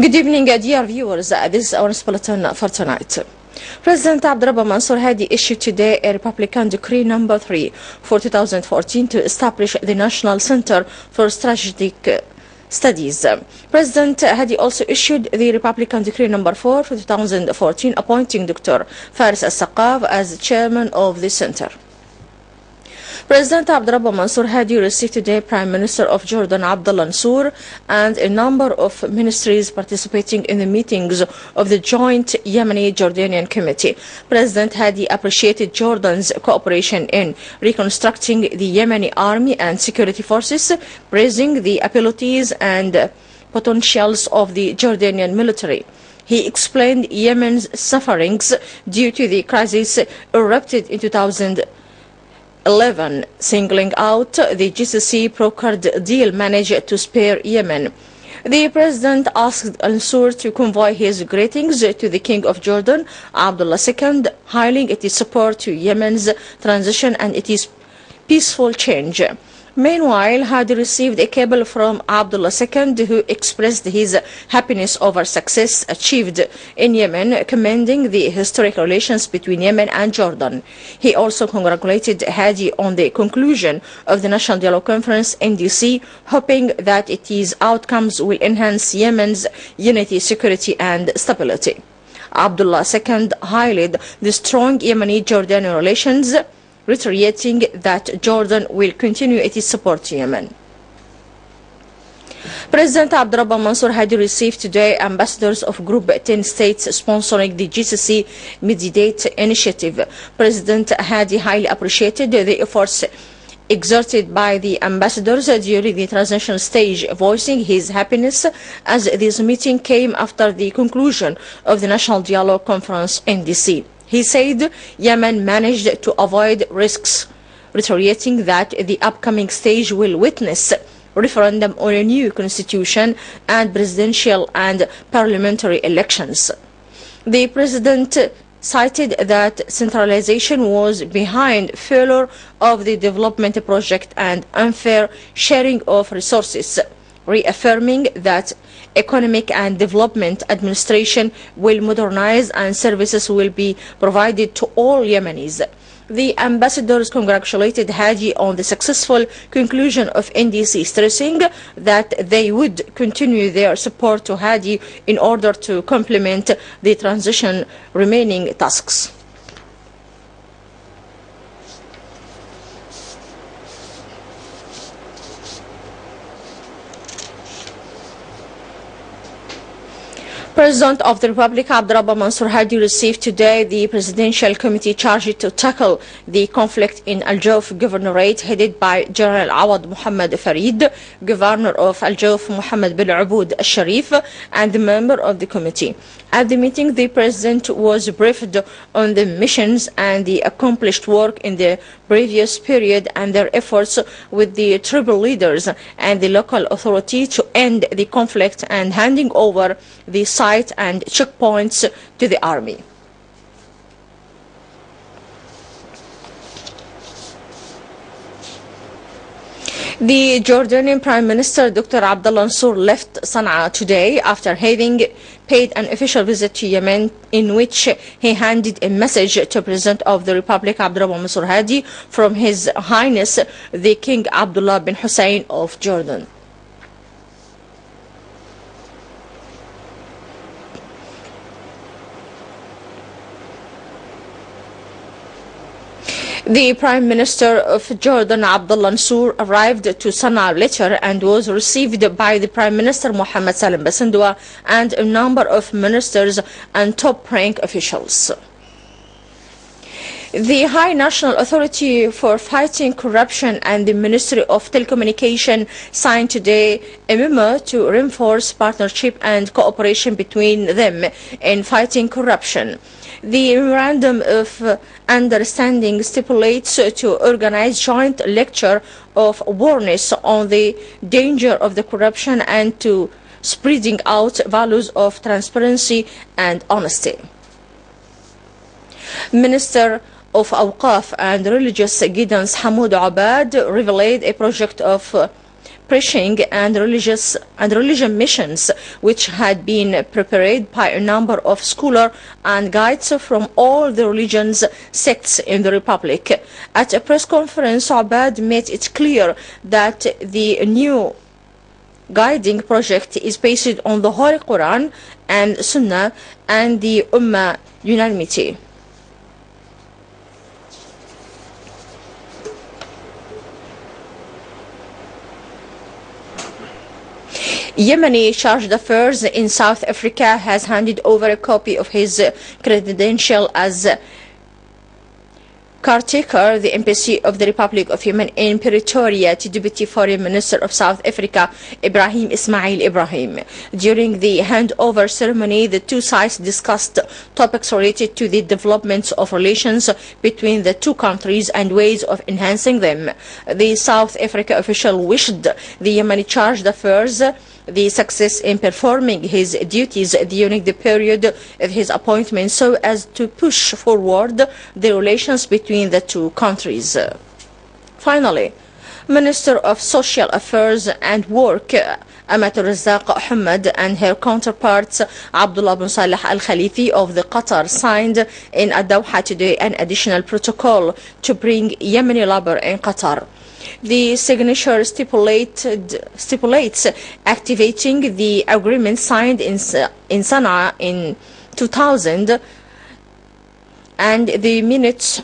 Good evening, dear viewers. This is our bulletin for tonight. President Abdurrahman Mansour Hadi issued today a Republican Decree number 3 for 2014 to establish the National Center for Strategic Studies. President Hadi also issued the Republican Decree number 4 for 2014 appointing Dr. Faris Al-Saqaf as chairman of the center. President Abdurrahman Mansour Hadi received today Prime Minister of Jordan Abdullah Mansour and a number of ministries participating in the meetings of the joint Yemeni-Jordanian Committee. President Hadi appreciated Jordan's cooperation in reconstructing the Yemeni army and security forces, praising the abilities and potentials of the Jordanian military. He explained Yemen's sufferings due to the crisis erupted in 2011, singling out the GCC brokered deal managed to spare Yemen. The president asked Al-Sur to convey his greetings to the King of Jordan, Abdullah II, highlighting its support to Yemen's transition and its peaceful change. Meanwhile, Hadi received a cable from Abdullah II, who expressed his happiness over success achieved in Yemen, commending the historic relations between Yemen and Jordan. He also congratulated Hadi on the conclusion of the National Dialogue Conference in DC, hoping that its outcomes will enhance Yemen's unity, security and stability. Abdullah II highlighted the strong Yemeni-Jordanian relations, reiterating that Jordan will continue its support to Yemen. President Abdurrahman Mansour Hadi received today ambassadors of Group 10 states sponsoring the GCC Mediate Initiative. President Hadi highly appreciated the efforts exerted by the ambassadors during the transition stage, voicing his happiness as this meeting came after the conclusion of the National Dialogue Conference in DC. He said Yemen managed to avoid risks, reiterating that the upcoming stage will witness referendum on a new constitution and presidential and parliamentary elections. The president cited that centralization was behind failure of the development project and unfair sharing of resources, reaffirming that economic and development administration will modernize and services will be provided to all Yemenis. The ambassadors congratulated Hadi on the successful conclusion of NDC, stressing that they would continue their support to Hadi in order to complement the transition remaining tasks. President of the Republic Abdurrahman Mansour Hadi received today the Presidential Committee charged to tackle the conflict in Al Jawf Governorate, headed by General Awad Muhammad Farid, Governor of Al Jawf Muhammad bin Aboud Al Sharif, and the member of the committee. At the meeting, the President was briefed on the missions and the accomplished work in the previous period and their efforts with the tribal leaders and the local authority to end the conflict and handing over the site and checkpoints to the army. The Jordanian Prime Minister Dr. Abdullah Mansour left Sana'a today after having paid an official visit to Yemen, in which he handed a message to President of the Republic Abdurrahman Mansour Hadi from His Highness the King Abdullah bin Hussein of Jordan. The Prime Minister of Jordan, Abdullah Mansour, arrived to Sana'a later and was received by the Prime Minister Mohammed Salim Basandwa and a number of ministers and top-rank officials. The High National Authority for Fighting Corruption and the Ministry of Telecommunication signed today a memo to reinforce partnership and cooperation between them in fighting corruption. The Memorandum of Understanding stipulates to organize joint lecture of awareness on the danger of the corruption and to spreading out values of transparency and honesty. Minister of Awqaf and Religious Guidance Hamoud Abad revealed a project of preaching and religion missions, which had been prepared by a number of scholars and guides from all the religions sects in the Republic. At a press conference, Abad made it clear that the new guiding project is based on the Holy Quran and Sunnah and the Ummah unanimity. Yemeni chargé d'affaires in South Africa has handed over a copy of his credential as caretaker, the embassy of the Republic of Yemen in Pretoria, to Deputy Foreign Minister of South Africa, Ibrahim Ismail Ibrahim. During the handover ceremony, the two sides discussed topics related to the development of relations between the two countries and ways of enhancing them. The South Africa official wished the Yemeni chargé d'affaires the success in performing his duties during the period of his appointment so as to push forward the relations between the two countries. Finally, Minister of Social Affairs and Work Amat Razaq Ahmed and her counterparts Abdullah bin Saleh Al Khalifi of the Qatar signed in Doha today an additional protocol to bring Yemeni labor in Qatar. The signature stipulates activating the agreement signed in Sana'a in 2000 and the minutes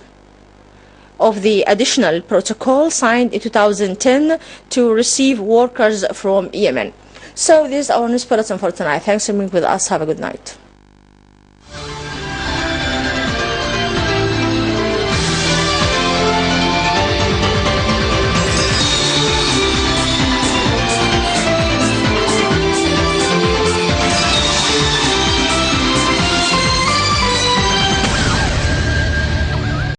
of the additional protocol signed in 2010 to receive workers from Yemen. So this is our news bulletin for tonight. Thanks for being with us. Have a good night.